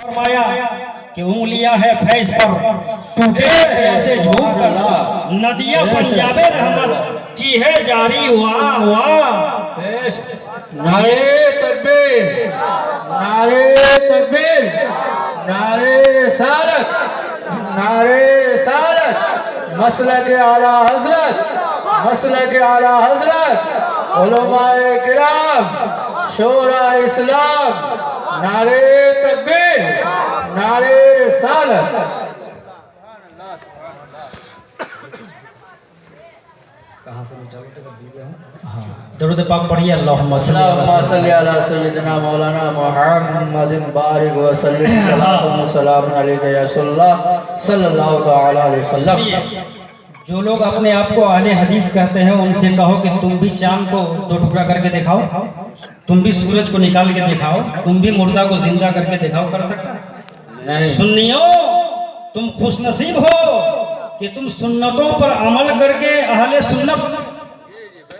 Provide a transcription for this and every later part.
फरमाया कि उंगलियां है फैज पर टूटे ऐसे झूम कर नदियां पंजाबे रहमत की है जारी। वाह वाह। नारे तकबीर, नारे तकबीर, नारे रिसालत, नारे रिसालत, मसलक आला हजरत, मसलक आला हजरत, उलमाए किराम, शोरा इस्लाम, नारे तकबीर, नारे रिसालत। दरूद पाक पढ़िए। अल्लाहुम्मा सल्ली अला सय्यिदना मौलाना मुहम्मदिन बारिक व सल्लिम सलाम सलाम अलैका या सल्लल्लाहु तआला अलैहि वसल्लम। जो लोग अपने आप को अहले हदीस कहते हैं उनसे कहो कि तुम भी चांद को दो टुकड़ा करके दिखाओ, तुम भी सूरज को निकाल के दिखाओ, तुम भी मुर्दा को जिंदा करके दिखाओ। कर सकता है? सुन्नियों, तुम खुशनसीब हो कि तुम सुन्नतों पर अमल करके अहले सुन्नत।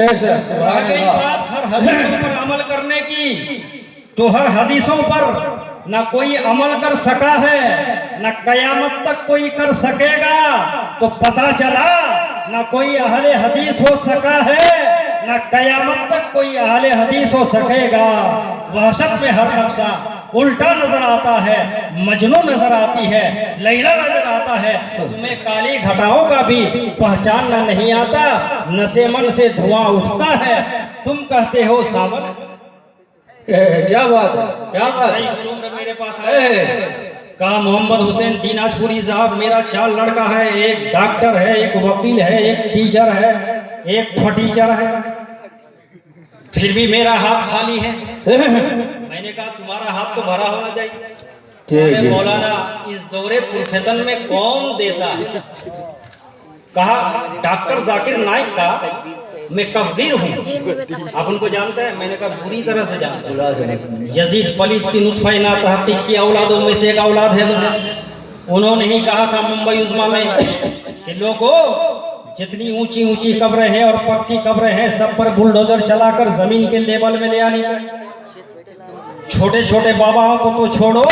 गई बात हर हदीसों पर अमल करने की, तो हर हदीसों पर न कोई अमल कर सका है, न कयामत तक कोई कर सकेगा। तो पता चला न कोई अहले हदीस हो सका है, न कयामत तक कोई अहले हदीस हो सकेगा। वहशत में हर नक्शा उल्टा नजर आता है, मजनू नजर आती है, लैला नजर आता है। तुम्हें काली घटाओं का भी पहचानना नहीं आता, नशे मन से धुआं उठता है, तुम कहते हो सावन। क्या बात है, क्या बात है। मेरे पास आए कहा मोहम्मद हुसैन दिनाजपुरी साहब, मेरा 4 लड़का है, एक डॉक्टर है, एक वकील है, एक टीचर है, एक फटीचर है, फिर भी मेरा हाथ खाली है। मैंने कहा तुम्हारा हाथ तो भरा होना चाहिए। मौलाना इस दौरे पुरफेतन में कौन देता है? कहा डॉक्टर जाकिर नाइक का मैं कफगीर हूँ। आप उनको जानते हैं? मैंने कहा बुरी तरह से जानता हूँ। यजीद पलीद की नुत्फ़ा ना तहक़ीक़ की औलादों में से एक औलाद है मुझे। उन्होंने ही कहा था मुंबई उज़्मा में कि लोगों, जितनी ऊंची ऊंची कब्रें हैं और पक्की कब्रें हैं, सब पर बुलडोजर चलाकर जमीन के लेवल में ले आनी चाहिए। छोटे छोटे बाबाओं को तो छोड़ो,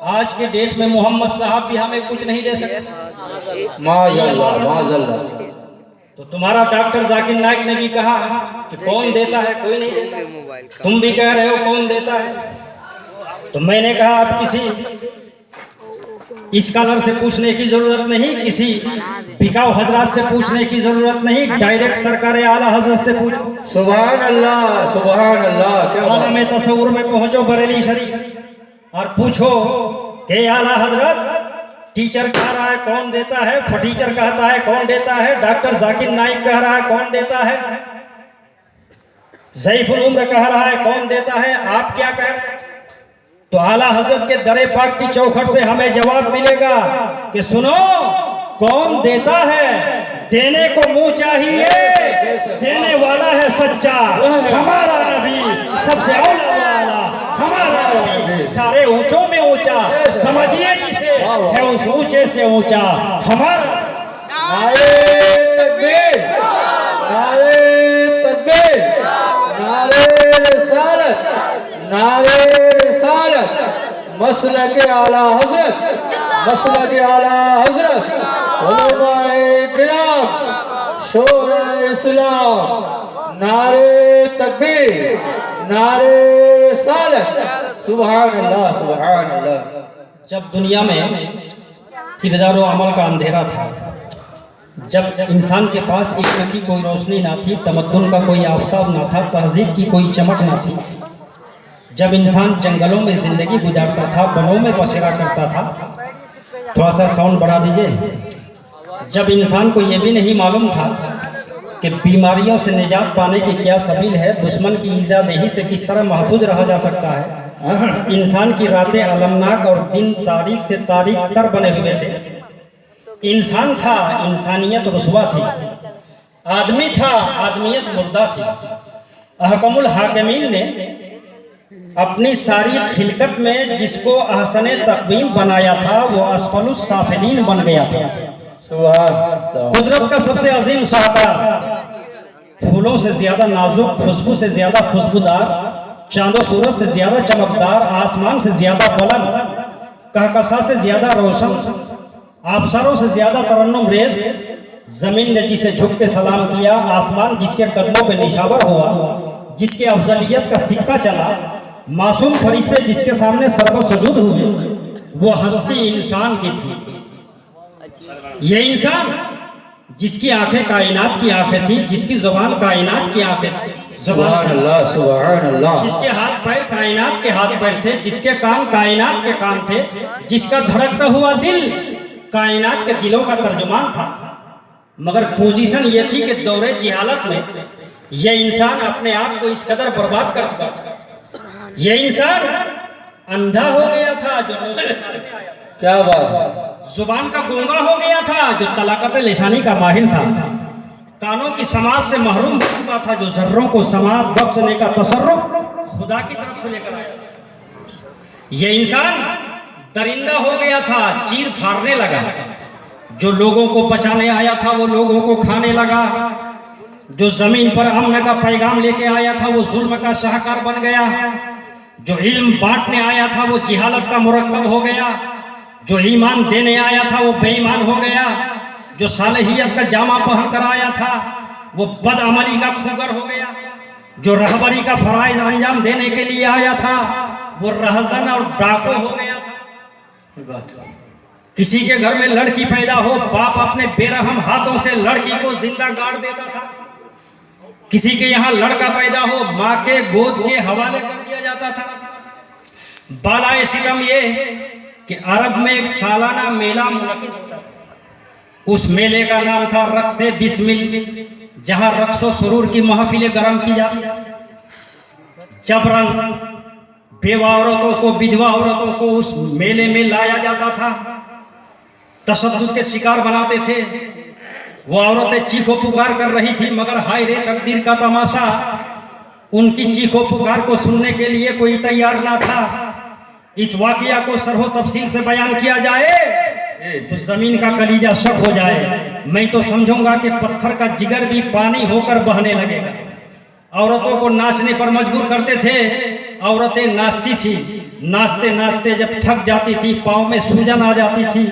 आज के डेट में मोहम्मद साहब भी हमें कुछ नहीं दे सकते। माज़अल्लाह, माज़अल्लाह। तो तुम्हारा डॉक्टर जाकिर नाइक ने भी कहा कि कौन देता है? कोई नहीं देता। तुम भी कह रहे हो कौन देता है। तो मैंने कहा आप किसी स्कॉलर से पूछने की जरूरत नहीं, किसी बिकाऊ हजरात से पूछने की जरूरत नहीं, डायरेक्ट सरकार आला हजरत से पूछो। सुभान अल्लाह, सुभान अल्लाह। आलम तसव्वुर में पहुंचो बरेली शरीफ और पूछो कि आला हजरत टीचर कह रहा है कौन देता है, फटीचर कहता है कौन देता है, डॉक्टर जाकिर नाइक कह रहा है कौन देता है, ज़ईफुल उम्र कह रहा है कौन देता है, आप क्या कह रहे हैं? तो आला हजरत के दरे पाक की चौखट से हमें जवाब मिलेगा कि सुनो कौन देता है। देने को मुंह चाहिए, देने वाला है सच्चा हमारा नबी, सबसे औला हमारा नबी, सारे ऊंचों में ऊंचा, समझिए जिसे है उस ऊंचे से ऊंचा हमारा। नारे तकबीर, नारे तकबीर, नारे रिसालत, नारे रिसालत, मसलक आला हजरत, मसलक आला हजरत, उलमाए किराम, शोरा इस्लाम, नारे तकबीर, नारे रिसालत। सुभान अल्लाह, सुभान अल्लाह। जब दुनिया में किरदार व अमल का अंधेरा था, जब इंसान के पास इल्म की कोई रोशनी ना थी, तमद्दुन का कोई आफताब ना था, तहजीब की कोई चमक ना थी, जब इंसान जंगलों में जिंदगी गुजारता था, बनों में बसेरा करता था, थोड़ा सा साउंड बढ़ा दीजिए। जब इंसान को यह भी नहीं मालूम था कि बीमारियों से निजात पाने की क्या सबील है, दुश्मन की ईज़ादेही से किस तरह महफूज रहा जा सकता है, इंसान की रातें अलमनाक और दिन तारीख से तारीख तर बने हुए थे। इंसान था, इंसानियत रुस्वा थी, आदमी था, आदमियत मुर्दा थी। अहकमुल हाकिमीन ने अपनी सारी खिलकत में जिसको अहसने तक़वीम बनाया था, वो असफलुस साफिलीन बन गया था। कुदरत का सबसे अजीम शाहकार, फूलों से ज्यादा नाजुक, खुशबू से ज्यादा खुशबूदार, चांदो सूरज से ज्यादा चमकदार, आसमान से ज्यादा बुलंद, कहकशा से ज्यादा रोशन, आबशारों से ज्यादा तरन्नुम रेज, जमीन ने जिसे झुक के सलाम किया, आसमान जिसके कदमों पे निशावर हुआ, जिसके अफजलियत का सिक्का चला, मासूम फरिश्ते जिसके सामने सरब सुजूद हुए, वो हस्ती इंसान की थी। ये इंसान जिसकी आंखें कायनात की आंखें थी, जिसकी जुबान कायनात की आंखें थी, सुभान अल्लाह, सुभान अल्लाह। जिसके हाथ पैर कायनात के हाथ पैर थे, जिसके कान कायनात के कान थे, जिसका धड़कता हुआ दिल कायनात के दिलों का तर्जुमान था। मगर पोजीशन ये थी कि दौरे जिहालत में ये इंसान अपने आप को इस कदर बर्बाद कर चुका था। ये इंसान अंधा हो गया था जो क्या बात है। जुबान का गूंगा हो गया था जो तलाकत लिसानी का माहिर था। कानों की समाज से महरूम हो चुका था जो जर्रों को समाज बख्शने का तसर्रुफ खुदा की तरफ से लेकर आया था। ये इंसान दरिंदा हो गया था, चीर फाड़ने लगा। जो लोगों को बचाने आया था वो लोगों को खाने लगा। जो जमीन पर अमन का पैगाम लेके आया था वो जुल्म का शाहकार बन गया। जो इल्म बांटने आया था वो जिहालत का मुरक्कब हो गया। जो ईमान देने आया था वो बेईमान हो गया। जो सालेहियत का जामा पहन कर आया था वो बदअमली का खूगर हो गया। जो रहबरी का फराइज अंजाम देने के लिए आया था वो रहजन और डाकू हो गया था। किसी के घर में लड़की पैदा हो, बाप अपने बेरहम हाथों से लड़की को जिंदा गाड़ देता था। किसी के यहाँ लड़का पैदा हो, माँ के गोद के हवाले कर दिया जाता था। बालाए सितम ये कि अरब में एक सालाना मेला मुनक़िद होता था। उस मेले का नाम था रक्स बिस्मिल, जहां रक्सो सुरूर की महफिलें गरम की जाती। जबरन बेवा औरतों को, विधवा औरतों को उस मेले में लाया जाता था, तशद्दुद के शिकार बनाते थे। वो औरतें चीखो पुकार कर रही थी, मगर हाय रे तकदीर का तमाशा, उनकी चीखो पुकार को सुनने के लिए कोई तैयार ना था। इस वाकया को सरहो तफसील से बयान किया जाए तो जमीन का कलीजा शक हो जाए। मैं तो समझूंगा कि पत्थर का जिगर भी पानी होकर बहने लगेगा। औरतों को नाचने पर मजबूर करते थे, औरतें नाचती थी। नाचते नाचते जब थक जाती थी, पाँव में सूजन आ जाती थी,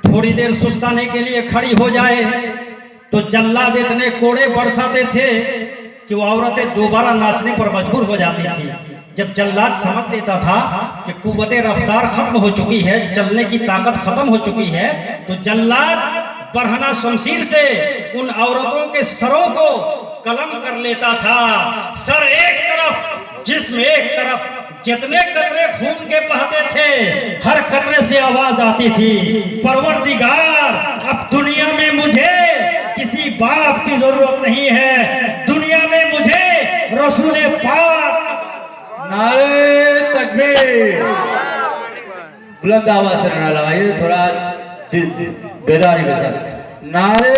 थोड़ी देर सुस्ताने के लिए खड़ी हो जाए तो जल्लाद इतने कोड़े बरसाते थे कि वो औरतें दोबारा नाचने पर मजबूर हो जाती थी। जब जल्लाद समझ लेता था कि कुव्वते रफ्तार खत्म हो चुकी है, चलने की ताकत खत्म हो चुकी है, तो जल्लाद बरहना शमशीर से उन औरतों के सरों को कलम कर लेता था। सर एक तरफ, जिस्म एक तरफ, जितने कतरे खून के बहते थे, हर कतरे से आवाज आती थी, परवरदिगार अब दुनिया में मुझे किसी बाप की जरूरत नहीं है, दुनिया में मुझे रसूल पाक। नारे तकबीर, बुलंद आवाज से नारा लगाइए, थोड़ा बेदारी के साथ। नारे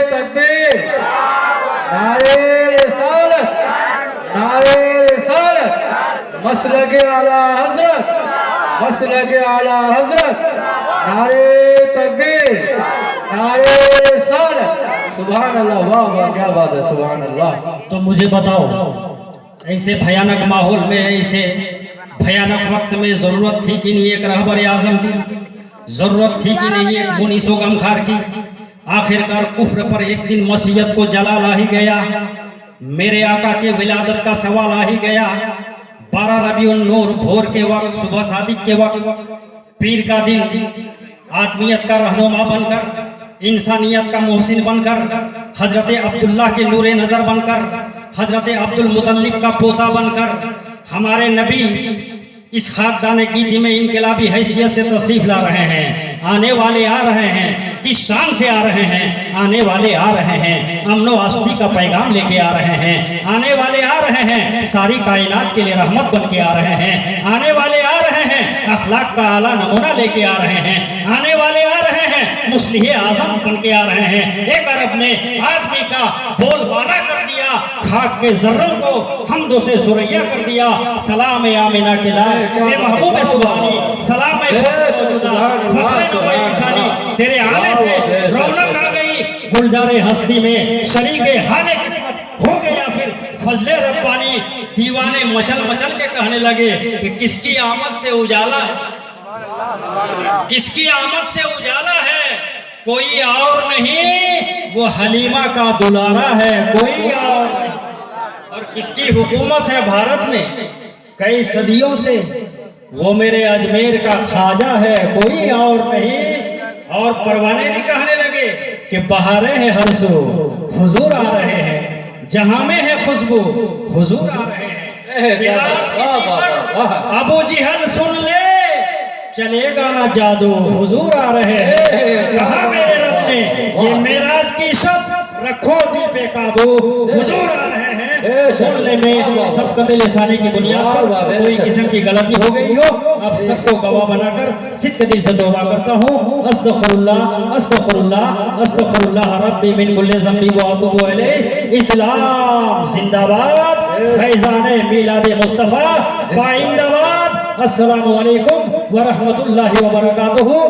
तकबीर, नारे रिसालत, नारे रिसालत, मसलके आला हजरत, मसलके आला हजरत, नारे तकबीर, नारे रिसालत। सुभान अल्लाह, वाह वाह, क्या बात है, सुभान अल्लाह। तो मुझे बताओ, ऐसे भयानक माहौल में, ऐसे भयानक वक्त में जरूरत थी कि नहीं एक रहबर आजम की? जरूरत थी कि नहीं एक मुनीसो गमखार की? आखिरकार कुफ्र पर एक दिन मसीहत को जलाल आ ही गया, मेरे आका के विलादत का सवाल आ ही गया। 12 रबीउन नूर भोर के वक्त, सुबह सादिक के वक्त, पीर का दिन, आदमियत का रहनुमा बनकर, इंसानियत का मोहसिन बनकर, हजरत अब्दुल्लाह के नूरे नजर बनकर, हजरत अब्दुल मुतल्लिब का पोता बनकर, हमारे नबी इस खाकदान गीदी में इनकलाबी हैसियत से तशरीफ ला रहे हैं। आने वाले आ रहे हैं, किस शान से आ रहे हैं? आने वाले आ रहे हैं, अमनो आस्ती का पैगाम लेके आ रहे हैं। आने वाले आ रहे हैं, सारी कायनात के लिए रहमत बन के आ रहे हैं। आने वाले आ रहे हैं, अखलाक का आला नमूना लेके आ रहे हैं। आने वाले आ रहे हैं, मुस्लिह आजम बन के आ रहे हैं। एक अरब ने आदमी का बोलबाला कर दिया, खाक के जर्रों को हमदो से सुरैया कर दिया। सलाम आमिना के लाए महबूब सुभानी, सलाम तेरे आने से रौनक आ गई गुलजारे हस्ती में, शरीके हाले किस्मत हो गया फिर फजले रब्बानी। दीवाने मचल मचल के कहने लगे कि किसकी आमद से उजाला है। किसकी आमद से उजाला है, कोई और नहीं, वो हलीमा का दुलारा है, कोई और नहीं। और किसकी हुकूमत है भारत में कई सदियों से, वो मेरे अजमेर का ख्वाजा है, कोई और नहीं। और परवाने भी कहने लगे कि बहारें हैं हर सो, हुजूर आ रहे हैं, जहां में है खुशबू, हुजूर आ रहे हैं। अबू जिहल सुन ले, चलेगा ना जादू, हुजूर आ रहे हैं। कहा मेरे रब ने ये मेराज की सब रखो दिल पे काबू, हुजूर आ रहे हैं। बोलने में सब कदे लिसानी की बुनियाद पर कोई किस्म की गलती हो गई हो, अब सबको गवाह बनाकर सिद्ध दिल से तौबा करता हूँ। अस्तगफिरुल्लाह अस्तगफिरुल्लाह अस्तगफिरुल्लाह रब्बी मिन कुल्ली ज़ंबी व अतूबु इलैह। इस्लाम जिंदाबाद, फैज़ाने मिलादे मुस्तफ़ा पाइंदाबाद। अस्सलामु अलैकुम व रहमतुल्लाहि व बरकातुहू।